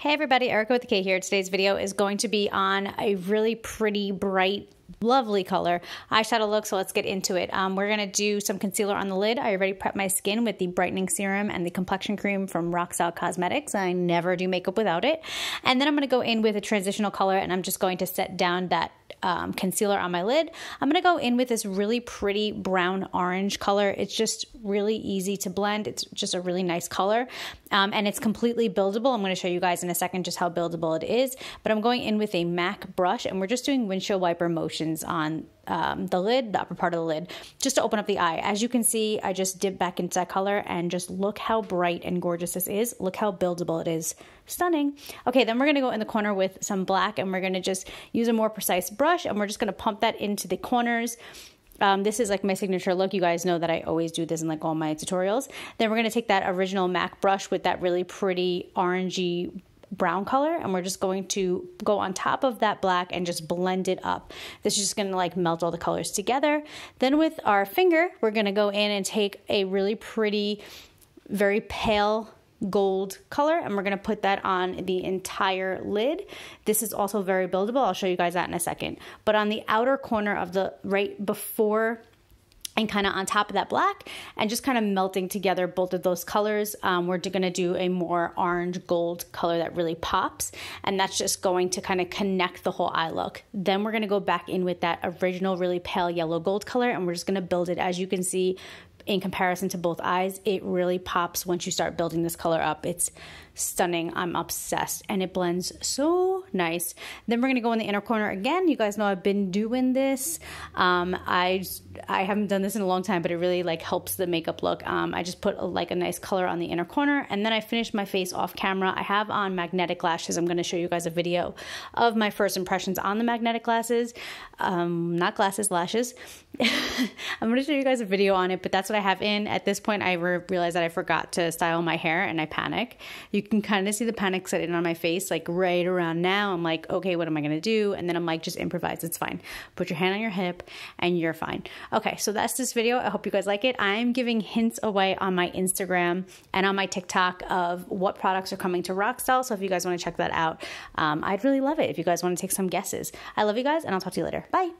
Hey everybody, Erica with the K here. Today's video is going to be on a really pretty, bright, lovely color eyeshadow look, so let's get into it. We're going to do some concealer on the lid. I already prepped my skin with the brightening serum and the complexion cream from Roxelle Cosmetics. I never do makeup without it. And then I'm going to go in with a transitional color, and I'm just going to set down that concealer on my lid. I'm going to go in with this really pretty brown orange color. It's just really easy to blend. It's just a really nice color, and it's completely buildable. I'm going to show you guys in a second just how buildable it is, but I'm going in with a MAC brush, and we're just doing windshield wiper motions on the lid, the upper part of the lid, just to open up the eye. As you can see, I just dipped back into that color, and just look how bright and gorgeous this is. Look how buildable it is. Stunning. Okay, then we're going to go in the corner with some black, and we're going to just use a more precise brush, and we're just going to pump that into the corners. This is like my signature look. You guys know that I always do this in like all my tutorials. Then we're going to take that original MAC brush with that really pretty orangey brown color, and we're just going to go on top of that black and just blend it up. This is just going to like melt all the colors together. Then with our finger, we're going to go in and take a really pretty, very pale gold color, and we're going to put that on the entire lid. This is also very buildable. I'll show you guys that in a second. But on the outer corner of the right before and kind of on top of that black, and just kind of melting together both of those colors, we're going to do a more orange gold color that really pops, and that's just going to kind of connect the whole eye look. Then we're going to go back in with that original really pale yellow gold color, and we're just going to build it. As you can see, in comparison to both eyes, it really pops once you start building this color up. It's stunning. I'm obsessed, and it blends so nice. Then we're going to go in the inner corner again. You guys know I've been doing this. I haven't done this in a long time, but it really like helps the makeup look. I just put like a nice color on the inner corner, and then I finished my face off camera. I have on magnetic lashes. I'm going to show you guys a video of my first impressions on the magnetic glasses. Not glasses, lashes. I'm going to show you guys a video on it, but that's what I have in. At this point, I realized that I forgot to style my hair, and I panic. You can kind of see the panic set in on my face, like right around now. I'm like, okay, what am I going to do? And then I'm like, just improvise. It's fine. Put your hand on your hip and you're fine. Okay, so that's this video. I hope you guys like it. I'm giving hints away on my Instagram and on my TikTok of what products are coming to Roxelle. So if you guys want to check that out, I'd really love it if you guys want to take some guesses. I love you guys, and I'll talk to you later. Bye.